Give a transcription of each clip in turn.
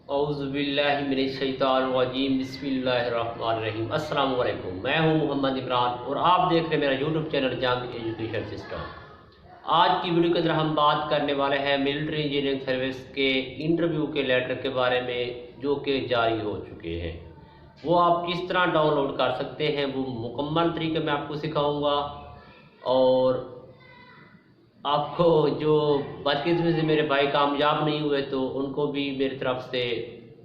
औज़ुबिल्लाहिमिनश्शैतानिर्रजीम बिस्मिल्लाहिर्रहमानिर्रहीम। अस्सलाम वालेकुम। मैं हूं मोहम्मद इमरान और आप देख रहे हैं मेरा YouTube channel Jami education system. आज की वीडियो के अंदर हम बात करने वाले हैं मिलिट्री इंजीनियरिंग सर्विस के इंटरव्यू के लेटर के बारे में, जो कि जारी हो चुके हैं। वो आप किस तरह डाउनलोड कर सकते हैं वो मुकम्मल तरीके में आपको सिखाऊंगा। और आपको जो बदकिस्मती से मेरे भाई कामयाब नहीं हुए तो उनको भी मेरी तरफ से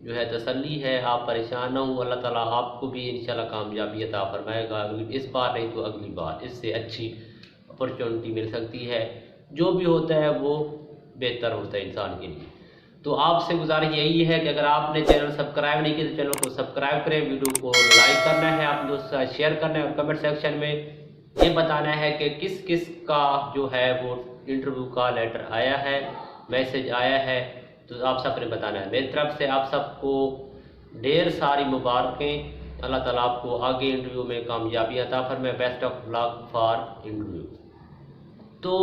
जो है तसल्ली है, आप परेशान ना हो। अल्लाह ताला आपको भी इंशाल्लाह कामयाबी अता फरमाएगा। इस बार नहीं तो अगली बार इससे अच्छी अपॉर्चुनिटी मिल सकती है। जो भी होता है वो बेहतर होता है इंसान के लिए। तो आपसे गुजारिश यही है कि अगर आपने चैनल सब्सक्राइब नहीं किया तो चैनल को सब्सक्राइब करें, वीडियो को लाइक करना है, अपने दोस्तों के साथ शेयर करना है और कमेंट सेक्शन में ये बताना है कि किस किस का जो है वो इंटरव्यू का लेटर आया है, मैसेज आया है। तो आप सब ने बताना है। मेरी तरफ से आप सबको ढेर सारी मुबारकें। अल्लाह ताला आपको आगे इंटरव्यू में कामयाबी अता फरमाए। Best of luck for interview. तो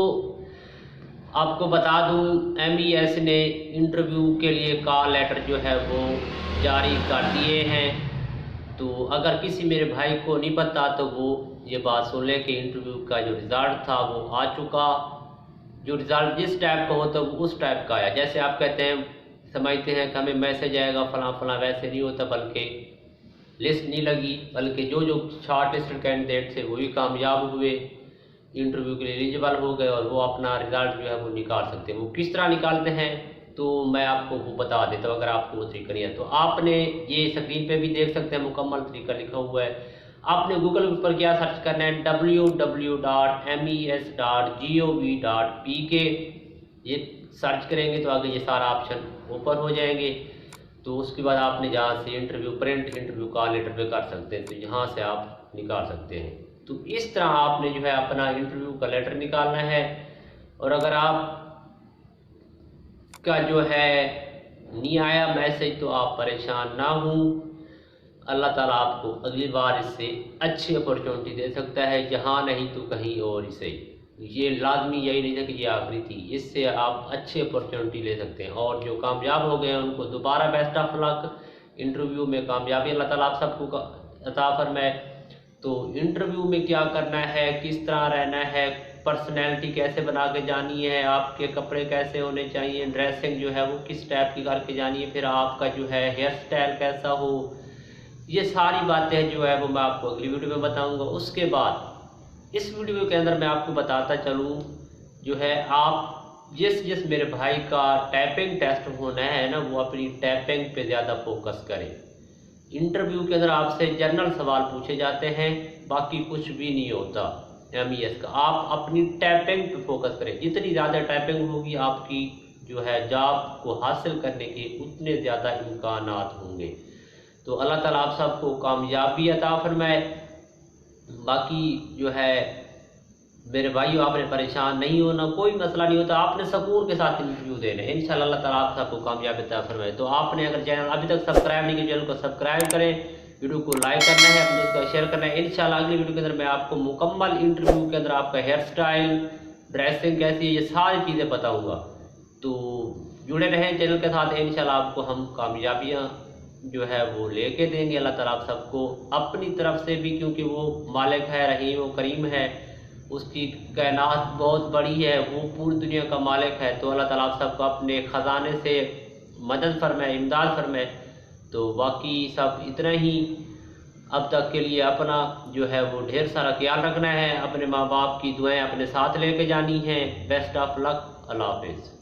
आपको बता दूं, MES ने इंटरव्यू के लिए कॉल लेटर जो है वो जारी कर दिए हैं। तो अगर किसी मेरे भाई को नहीं पता तो वो ये बात सुन ले कि इंटरव्यू का जो रिज़ल्ट था वो आ चुका। जो रिज़ल्ट जिस टाइप का होता है वो उस टाइप का आया। जैसे आप कहते हैं, समझते हैं कि हमें मैसेज आएगा फलां फलां, वैसे नहीं होता, बल्कि लिस्ट नहीं लगी, बल्कि जो जो शॉर्ट लिस्टेड कैंडिडेट थे वो भी कामयाब हुए, इंटरव्यू के लिए एलिजिबल हो गए और वो अपना रिज़ल्ट जो है वो निकाल सकते हैं। वो किस तरह निकालते हैं तो मैं आपको वो बता देता हूँ, अगर आपको वो तरीका नहीं है तो। आपने ये स्क्रीन पे भी देख सकते हैं, मुकम्मल तरीका लिखा हुआ है। आपने गूगल पर क्या सर्च करना है, www.mes.gov.pk। ये सर्च करेंगे तो आगे ये सारा ऑप्शन ओपन हो जाएंगे। तो उसके बाद आपने जहाँ से interview print interview call letter पे कर सकते हैं, तो यहाँ से आप निकाल सकते हैं। तो इस तरह आपने जो है अपना इंटरव्यू का लेटर निकालना है। और अगर आप का जो है नहीं आया मैसेज तो आप परेशान ना हो। अल्लाह ताला आपको अगली बार इससे अच्छी अपॉर्चुनिटी दे सकता है, जहाँ नहीं तो कहीं और ही सही। ये लाजमी यही नहीं था कि ये आखिरी थी, इससे आप अच्छी अपॉर्चुनिटी ले सकते हैं। और जो कामयाब हो गए हैं उनको दोबारा बेस्ट ऑफ लक। इंटरव्यू में कामयाबी अल्लाह ताला आप सबको अता फरमाए। तो इंटरव्यू में क्या करना है, किस तरह रहना है, पर्सनैलिटी कैसे बना के जानी है, आपके कपड़े कैसे होने चाहिए, ड्रेसिंग जो है वो किस टाइप की करके जानी है, फिर आपका जो है हेयर स्टाइल कैसा हो, ये सारी बातें जो है वो मैं आपको अगली वीडियो में बताऊंगा। उसके बाद इस वीडियो के अंदर मैं आपको बताता चलूँ जो है, आप जिस मेरे भाई का टाइपिंग टेस्ट होना है ना, वो अपनी टाइपिंग पे ज़्यादा फोकस करें। इंटरव्यू के अंदर आपसे जनरल सवाल पूछे जाते हैं, बाकी कुछ भी नहीं होता MES का। आप अपनी टाइपिंग पे फोकस करें। जितनी ज़्यादा टाइपिंग होगी आपकी जो है जॉब को हासिल करने के उतने ज़्यादा इम्कानात होंगे। तो अल्लाह ताला आप सबको कामयाबी अता फरमाए। बाकी जो है मेरे भाइयों, आपने परेशान नहीं होना, कोई मसला नहीं होता। आपने सुकून के साथ इंटरव्यू देना है, इंशाल्लाह अल्लाह ताला आप सबको कामयाबी अता फरमाए। तो आपने अगर चैनल अभी तक सब्सक्राइब नहीं किया, चैनल को सब्सक्राइब करें, वीडियो को लाइक करना है, अपने दोस्तों का शेयर करना है। इंशाल्लाह अगली वीडियो के अंदर मैं आपको मुकम्मल इंटरव्यू के अंदर आपका हेयर स्टाइल, ड्रेसिंग कैसी है, ये सारी चीज़ें बताऊँगा। तो जुड़े रहें चैनल के साथ, इंशाल्लाह आपको हम कामयाबियाँ जो है वो लेके देंगे। अल्लाह ताला आप सबको अपनी तरफ से भी, क्योंकि वो मालिक है, रहीम व करीम है, उसकी कायनात बहुत बड़ी है, वो पूरी दुनिया का मालिक है। तो अल्लाह ताला आप सबको अपने ख़जाने से मदद फरमाए, इमदाद फरमाए। तो बाकी सब इतना ही। अब तक के लिए अपना जो है वो ढेर सारा ख्याल रखना है, अपने माँ बाप की दुआएं अपने साथ लेके जानी हैं। Best of luck. अल्लाह हाफिज़।